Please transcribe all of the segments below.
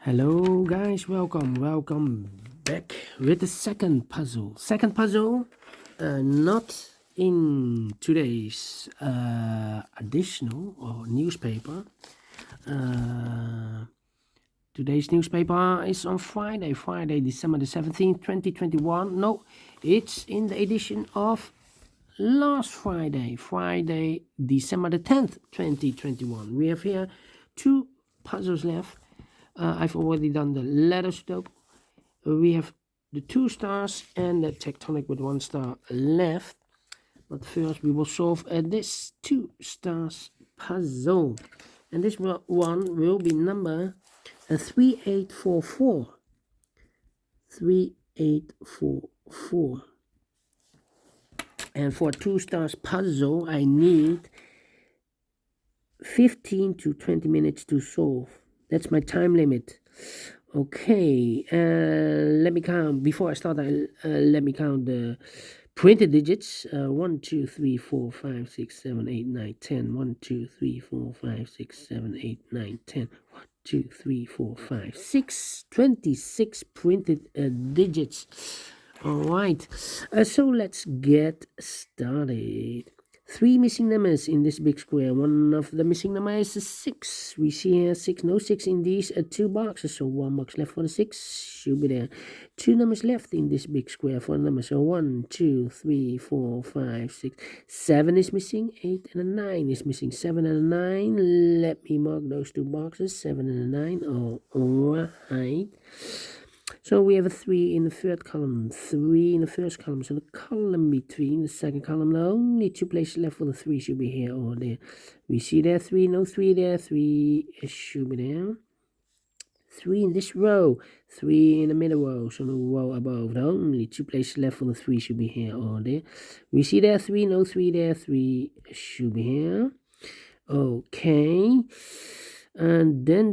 Hello guys, welcome back with the second puzzle. Not in today's additional or newspaper. Today's newspaper is on Friday, December the 17th, 2021. No, it's in the edition of last Friday, December the 10th, 2021. We have here two puzzles left. I've already done the letter Sudoku. We have the 2 stars and the tectonic with 1 star left. But first we will solve this 2 stars puzzle. And this one will be number 3844. 3844. And for 2 stars puzzle, I need 15 to 20 minutes to solve. That's my time limit. Okay, let me count. Before I start, let me count the printed digits. 1, 2, 3, 4, 5, 6, 7, 8, 9, 10. 1, 2, 3, 4, 5, 6, 7, 8, 9, 10. 1, 2, 3, 4, 5, 6. 26 printed digits. All right, so let's get started. 3 missing numbers in this big square. One of the missing numbers is 6. We see here 6, no 6 in these 2 boxes. So 1 box left for the 6. Should be there. 2 numbers left in this big square for the numbers. So 1, 2, 3, 4, 5, 6. 7 is missing. 8 and a 9 is missing. 7 and a 9. Let me mark those 2 boxes. 7 and a 9. All right. So we have a 3 in the third column, 3 in the first column. So the column between the second column, only 2 places left for the 3 should be here or there. We see there 3, no 3 there, 3 should be there. 3 in this row, 3 in the middle row, so no row above. Only 2 places left for the 3 should be here or there. We see there 3, no 3 there, 3 should be here. Okay. And then,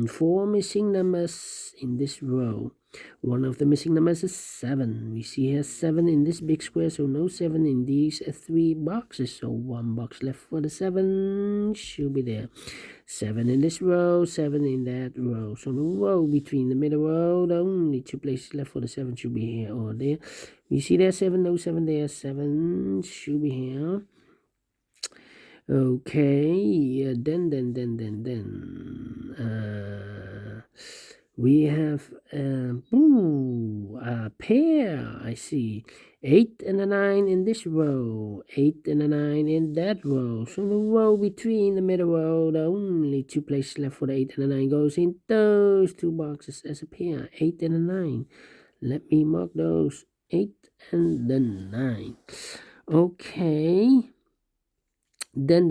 4 missing numbers in this row. One of the missing numbers is 7. We see here 7 in this big square, so no 7 in these 3 boxes. So 1 box left for the 7 should be there. 7 in this row, 7 in that row. So the row between the middle row, only 2 places left for the 7 should be here or there. We see there 7, no 7 there, 7 should be here. Okay, then we have a pair. I see 8 and a 9 in this row, 8 and a 9 in that row. So the row between the middle row, the only 2 places left for the 8 and a 9 goes in those 2 boxes as a pair, 8 and a 9. Let me mark those 8 and the 9. Okay. Then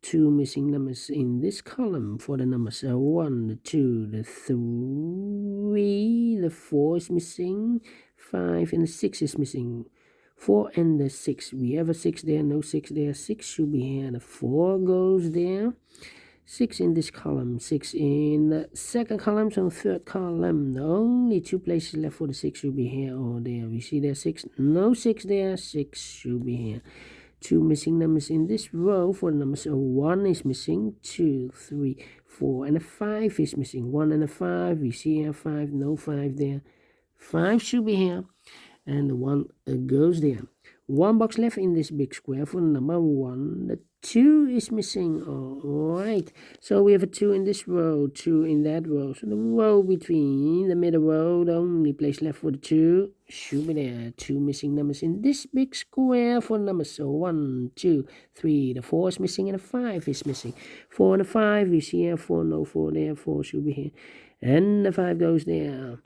2 missing numbers in this column for the numbers 1, the 2, the 3, the 4 is missing, 5 and the 6 is missing. 4 and the 6, we have a 6 there, no 6 there, 6 should be here, the 4 goes there. 6 in this column, 6 in the second column, so third column. Only 2 places left for the 6 should be here or there. We see there 6, no 6 there, 6 should be here. 2 missing numbers in this row for the numbers 1 is missing, 2, 3, 4, and a 5 is missing. 1 and a 5, we see here 5, no 5 there. 5 should be here, and the 1 goes there. 1 box left in this big square for the number 1. The 2 is missing. All right. So we have a 2 in this row, 2 in that row. So the row between the middle row, the only place left for the 2 should be there. 2 missing numbers in this big square for the numbers. So 1, 2, 3. The 4 is missing and the 5 is missing. 4 and a 5, we see here 4, no 4 there, 4 should be here. And the 5 goes there.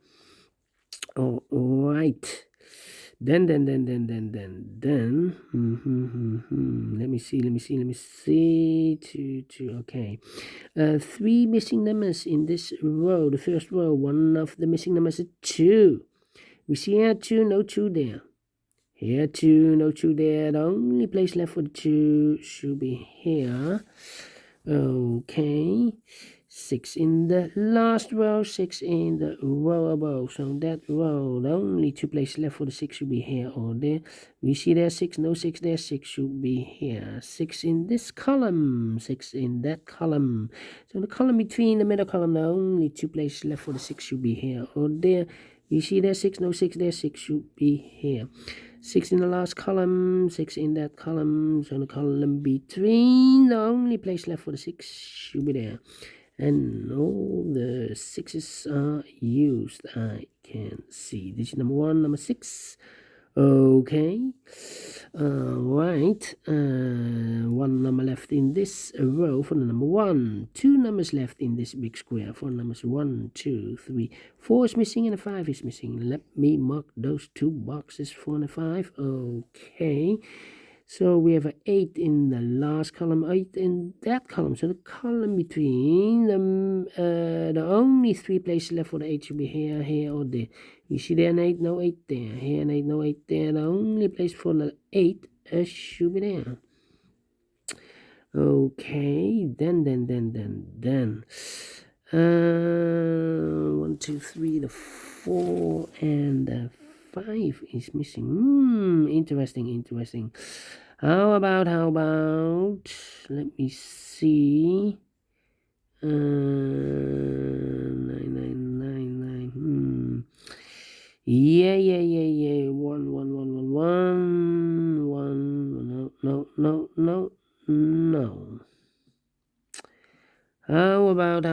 All right. Then, let me see, 2, okay. 3 missing numbers in this row, the first row, one of the missing numbers is 2. We see here 2, no 2 there. Here 2, no 2 there, the only place left for the 2 should be here. Okay, 6 in the last row, 6 in the row above. So that row, the only 2 places left for the 6 should be here or there. We see there 6, no 6 there, 6 should be here. 6 in this column, 6 in that column. So the column between the middle column, the only 2 places left for the 6 should be here or there. We see there 6, no 6 there, 6 should be here. 6 in the last column, 6 in that column. So the column between, the only place left for the 6 should be there. And all the 6s are used. I can see digit number 1, number 6. Okay. Right. 1 number left in this row for the number 1. 2 numbers left in this big square for numbers 1, 2, 3. 4 is missing and a 5 is missing. Let me mark those 2 boxes for and a 5. Okay. So we have an 8 in the last column, 8 in that column. So the column between them, the only 3 places left for the 8 should be here, here, or there. You see there an 8, no 8 there. Here an 8, no 8 there. The only place for the 8 should be there. Okay, then. 1, 2, 3, the 4 and the 5 is missing. Interesting. How about, let me see. 9. Yeah. 1. No. How about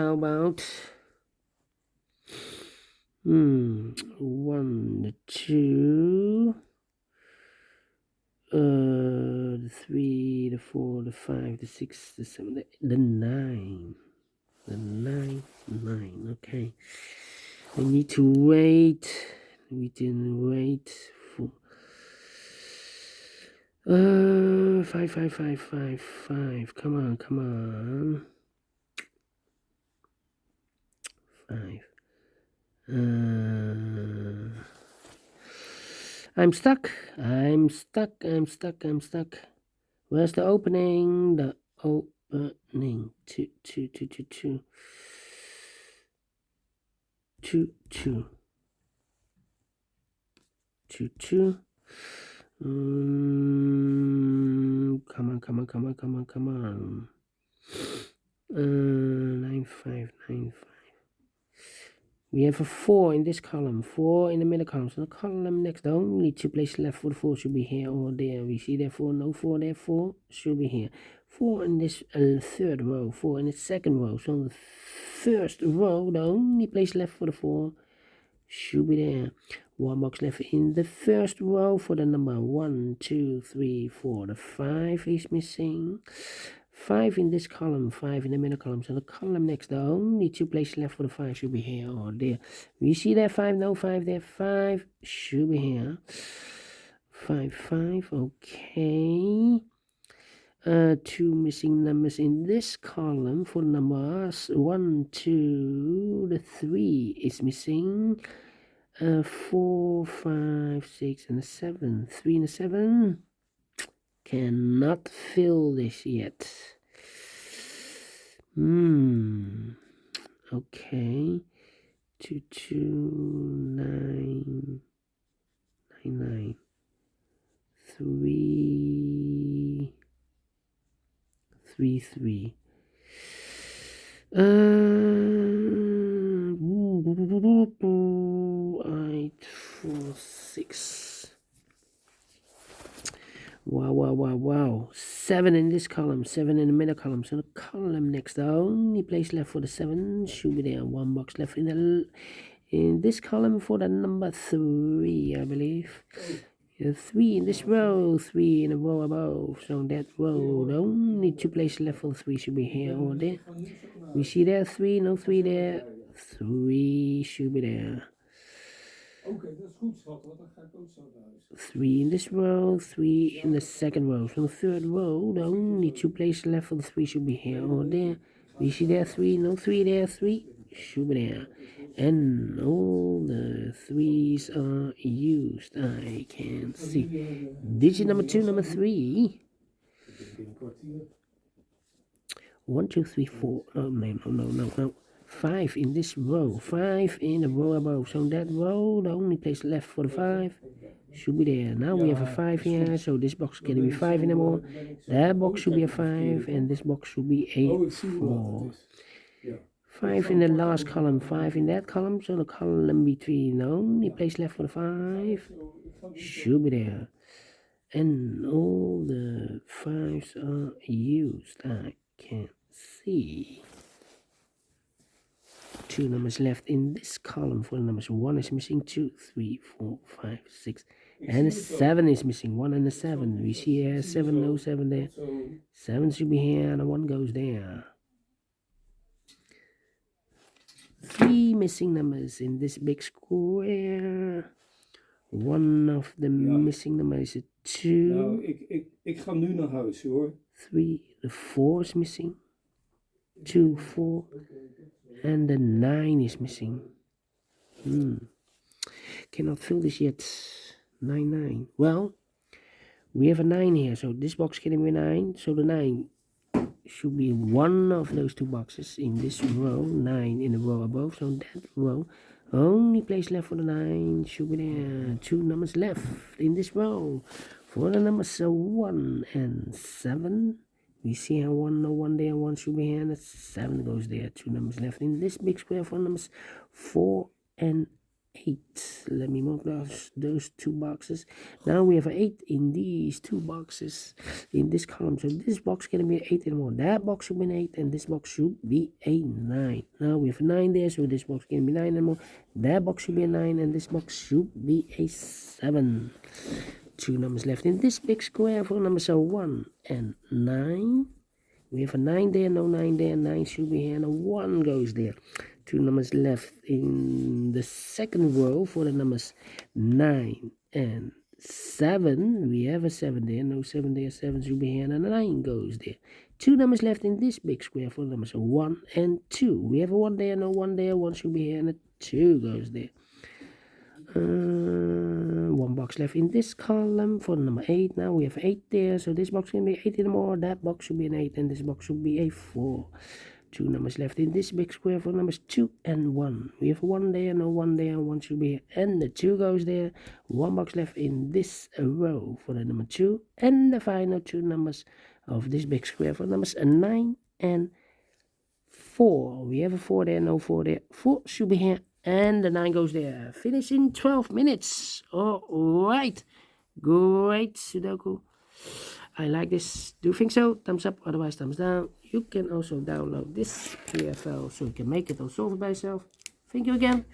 1, 2, the 3, the 4, the 5, the 6, the 7, the 9. The 9. Okay. I need to wait. We didn't wait for 5. Come on. 5. I'm stuck. Where's the opening? The opening. 2. Come on. 9, 5. We have a 4 in this column, 4 in the middle column. So the column next, the only 2 places left for the 4 should be here or there. We see there 4, no 4 there, 4 should be here. 4 in this third row, 4 in the second row. So the first row, the only place left for the 4 should be there. 1 box left in the first row for the number 1, 2, 3, 4. The 5 is missing. 5 in this column, 5 in the middle column. So the column next, the only 2 places left for the 5 should be here or there. We see there 5, no 5 there, 5 should be here. 5, okay. 2 missing numbers in this column for numbers 1, 2, the 3 is missing. 4, 5, 6, and a 7. 3 and a 7. Cannot fill this yet. Okay. 2, 9. 3. 3. 8, 4, 6. Wow. 7 in this column, 7 in the middle column. So the column next, the only place left for the 7 should be there. 1 box left in this column for the number 3, I believe. 3 in this row, 3 in the row above. So that row, the only 2 places left for the 3 should be here or there. We see there 3, no 3 there. 3 should be there. Oké, dat is goed, schat, want dan ga ik ook zo naar huis. 3 in this row, 3 in the second row. So the third row, the only 2 places left for the 3 should be here or there. We see there 3, no 3 there, 3 should be there. And all the 3's are used. I can see. Digit number 2, number 3. 1, 2, 3, 4. No. 5 in this row, 5 in the row above. So that row, the only place left for the 5 should be there. Now we have a 5 here, so this box can be 5 anymore. That box should be a 5, and this box should be a 4. 5 in the last column, 5 in that column, so the column between the only place left for the 5 should be there. And all the 5s are used, I can see. 2 numbers left in this column for the numbers. 1 is missing, 2, 3, 4, 5, 6, and a 7 is missing. 1 and a 7. We see here 7, no 7 there. 7 should be here, and a 1 goes there. 3 missing numbers in this big square. One of the missing numbers is a 2. Nou, ik ga nu naar huis hoor. 3, the 4 is missing. 2, 4, and the 9 is missing. Cannot fill this yet. 9, 9. Well, we have a 9 here, so this box can be 9. So the 9 should be one of those 2 boxes in this row. 9 in the row above, so that row. Only place left for the 9 should be there. 2 numbers left in this row for the numbers 1 and 7. We see how 1, no 1 there, 1 should be here, and 7 goes there. 2 numbers left in this big square for numbers 4 and 8. Let me mark those 2 boxes. Now we have an 8 in these 2 boxes in this column. So this box can be 8 anymore. That box should be an 8, and this box should be a 9. Now we have a 9 there, so this box can be 9 anymore. That box should be a 9, and this box should be a 7. 2 numbers left in this big square for numbers 1 and 9. We have a 9 there, no 9 there, 9 should be here, and a 1 goes there. 2 numbers left in the second row for the numbers 9 and 7. We have a 7 there, no 7 there, 7 should be here, and a 9 goes there. 2 numbers left in this big square for the numbers 1 and 2. We have a 1 there, no 1 there, 1 should be here, and a 2 goes there. 1 box left in this column for number 8. Now we have 8 there, so this box can be 8 anymore. That box should be an 8, and this box should be a 4. 2 numbers left in this big square for numbers 2 and 1. We have 1 there, no 1 there, 1 should be here, and the 2 goes there. 1 box left in this row for the number 2, and the final 2 numbers of this big square for numbers 9 and 4. We have a 4 there, no 4 there, 4 should be here, and the 9 goes there. Finish in 12 minutes. All right. Great Sudoku. I like this. Do you think so? Thumbs up, otherwise thumbs down. You can also download this PFL so you can make it or solve it by yourself. Thank you again,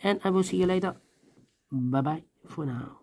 and I will see you later. Bye-bye for now.